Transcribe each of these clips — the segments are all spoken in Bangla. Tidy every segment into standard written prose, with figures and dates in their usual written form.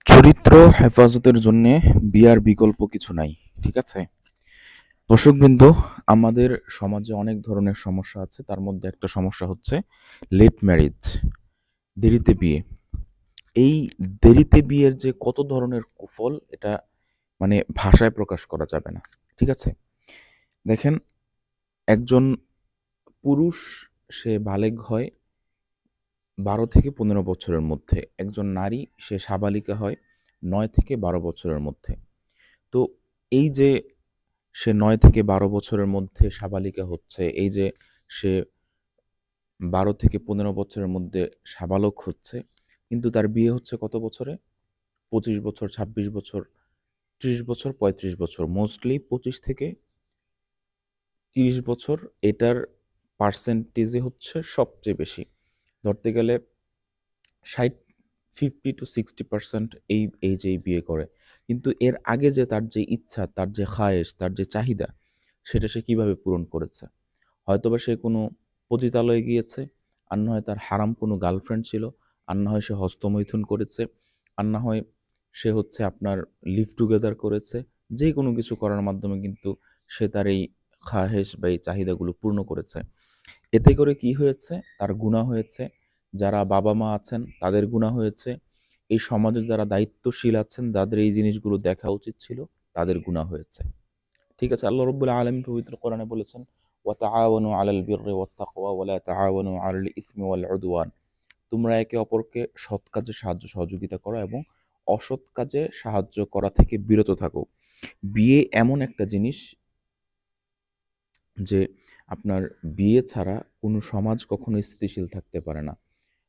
চরিত্র হেফাজতের জন্য বিয়ার বিকল্প কিছু নাই। ঠিক আছে দর্শকবৃন্দ, আমাদের সমাজে অনেক ধরনের সমস্যা আছে। তার মধ্যে একটা সমস্যা হচ্ছে লেট ম্যারেজ, দেরিতে বিয়ে। এই দেরিতে বিয়ের যে কত ধরনের কুফল, এটা মানে ভাষায় প্রকাশ করা যাবে না। ঠিক আছে, দেখেন, একজন পুরুষ সে বালেগ হয় 12 থেকে 15 বছরের মধ্যে, একজন নারী সে সাবালিকা হয় 9 থেকে 12 বছরের মধ্যে। তো এই যে সে 9 থেকে 12 বছরের মধ্যে সাবালিকা হচ্ছে, এই যে সে 12 থেকে 15 বছরের মধ্যে সাবালক হচ্ছে, কিন্তু তার বিয়ে হচ্ছে কত বছরে? 25 বছর, 26 বছর, 30 বছর, 35 বছর, মোস্টলি 25 থেকে 30 বছর। এটার পার্সেন্টেজে হচ্ছে সবচেয়ে বেশি। ধরতে গেলে 60, 50 to 60% এই এজেই বিয়ে করে। কিন্তু এর আগে যে তার যে ইচ্ছা, তার যে খায়েশ, তার যে চাহিদা, সেটা সে কিভাবে পূরণ করেছে? হয়তোবা সে কোনো পতিতালয়ে গিয়েছে, আর না হয় তার হারাম কোনো গার্লফ্রেন্ড ছিল, আর না হয় সে হস্তমৈথুন করেছে, আর না হয় সে হচ্ছে আপনার লিভ টুগেদার করেছে। যে কোনো কিছু করার মাধ্যমে কিন্তু সে তার এই খাহেশ বা এই চাহিদাগুলো পূর্ণ করেছে। এতে করে কি হয়েছে? তার গুনাহ হয়েছে। যারা বাবা-মা আছেন তাদের গুনাহ হয়েছে। এই সমাজের যারা দায়িত্বশীল আছেন, যাদের এই জিনিসগুলো দেখা উচিত ছিল, তাদের গুনাহ হয়েছে। ঠিক আছে? আল্লাহ রাব্বুল আলামিন পবিত্র কোরআনে বলেছেন, ওয়া তাআওয়ানু আলাল বিররি ওয়াত তাকওয়া ওয়া লা তাআওয়ানু আলাল ইসমি ওয়াল উদওয়ান। তোমরা একে অপরকে সৎ কাজে সাহায্য সহযোগিতা করো এবং অসৎ কাজে সাহায্য করা থেকে বিরত থাকো। বিয়ে এমন একটা জিনিস যে আপনার বিয়ে ছাড়া কোনো সমাজ কখনো স্থিতিশীল থাকতে পারে না।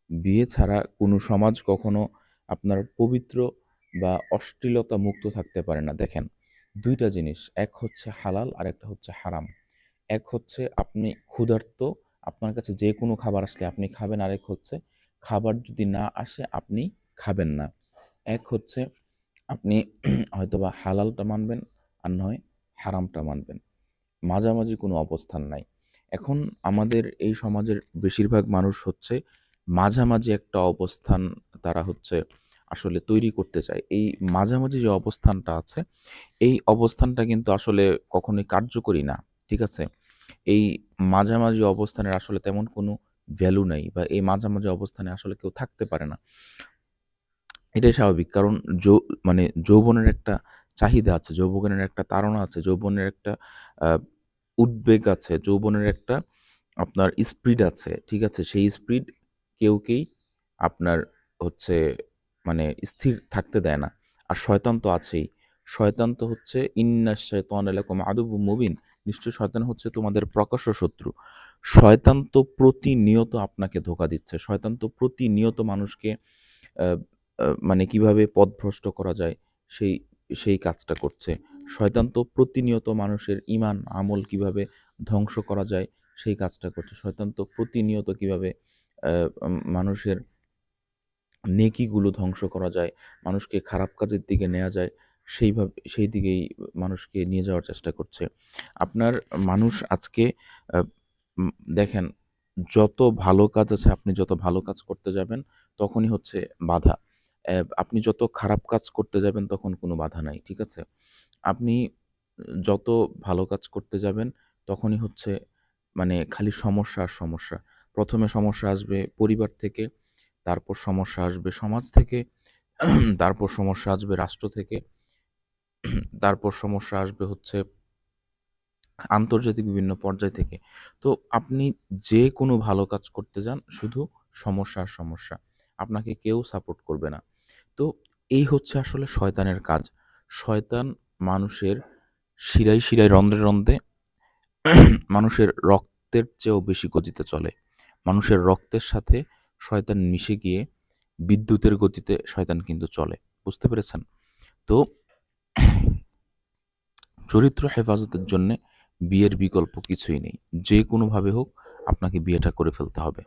বিয়ে ছাড়া কোনো সমাজ কখনো আপনার পবিত্র বা অশ্লীলতা মুক্ত থাকতে পারে না। দেখেন, ২ টা জিনিস, এক হচ্ছে হালাল আর একটা হচ্ছে হারাম। এক হচ্ছে আপনি ক্ষুধার্ত, আপনার কাছে যে কোনো খাবার আসলে আপনি খাবেন, আরেক হচ্ছে খাবার যদি না আসে আপনি খাবেন না। এক হচ্ছে আপনি হয়তোবা হালালটা মানবেন, আর নয় হারামটা মানবেন। মাঝামাঝি কোনো অবস্থান নাই। এখন আমাদের এই সমাজের বেশিরভাগ মানুষ হচ্ছে মাঝামাঝি একটা অবস্থান, তারা হচ্ছে আসলে তৈরি করতে চায়। এই মাঝামাঝি যে অবস্থানটা আছে, এই অবস্থানটা কিন্তু আসলে কখনোই কার্যকরী না। ঠিক আছে? এই মাঝামাঝি অবস্থানের আসলে তেমন কোনো ভ্যালু নাই, বা এই মাঝামাঝি অবস্থানে আসলে কেউ থাকতে পারে না। এটাই স্বাভাবিক। কারণ মানে যৌবনের একটা চাহিদা আছে, যৌবনের একটা তাড়না আছে, যৌবনের একটা আ উদ্বেগ আছে, যৌবনের একটা আপনার স্পিড আছে। ঠিক আছে? সেই স্পিড কেউকেই আপনার হচ্ছে মানে স্থির থাকতে দেয় না। আর শয়তান তো আছেই। শয়তান তো হচ্ছে ইন্নাশ শাইতানা লাকুম আদুব্বুম মুবিন। নিশ্চয়ই শয়তান হচ্ছে তোমাদের প্রকাশ্য শত্রু। শয়তান তো প্রতিনিয়ত আপনাকে ধোঁকা দিচ্ছে। শয়তান তো প্রতিনিয়ত মানুষকে আ মানে কিভাবে পথভ্রষ্ট করা যায় সেই সেই কাজটা করছে। শয়তান তো প্রতিনিয়ত মানুষের ঈমান, আমল কিভাবে ধ্বংস করা যায় সেই কাজটা করছে। শয়তান তো প্রতিনিয়ত কিভাবে মানুষের নেকিগুলো ধ্বংস করা যায়, মানুষকে খারাপ কাজের দিকে নেয়া যায়, সেই দিকেই মানুষকে নিয়ে যাওয়ার চেষ্টা করছে। আপনার মানুষ আজকে আ উম দেখেন, যত ভালো কাজ আছে, আপনি যত ভালো কাজ করতে যাবেন, তখনই হচ্ছে বাধা। আপনি যত খারাপ কাজ করতে যাবেন, তখন কোনো বাধা নাই। ঠিক আছে? আপনি যত ভালো কাজ করতে যাবেন, তখনই হচ্ছে মানে খালি সমস্যা আর সমস্যা। ১ম এ সমস্যা আসবে পরিবার থেকে, তারপর সমস্যা আসবে সমাজ থেকে, তারপর সমস্যা আসবে রাষ্ট্র থেকে, তারপর সমস্যা আসবে হচ্ছে আন্তর্জাতিক বিভিন্ন পর্যায় থেকে। তো আপনি যে কোনো ভালো কাজ করতে যান, শুধু সমস্যা আর সমস্যা। আপনাকে কেউ সাপোর্ট করবে না। তো এই হচ্ছে আসলে শয়তানের কাজ। শয়তান মানুষের শিরায়, শিরায়, রন্ধ্রে, রন্ধ্রে মানুষের রক্তের চেয়েও বেশি গতিতে চলে। মানুষের রক্তের সাথে শয়তান মিশে গিয়ে বিদ্যুতের গতিতে শয়তান কিন্তু চলে। বুঝতে পেরেছেন? তো চরিত্র হেফাজতের জন্যে বিয়ের বিকল্প কিছুই নেই। যে কোনোভাবে হোক আপনাকে বিয়েটা করে ফেলতে হবে।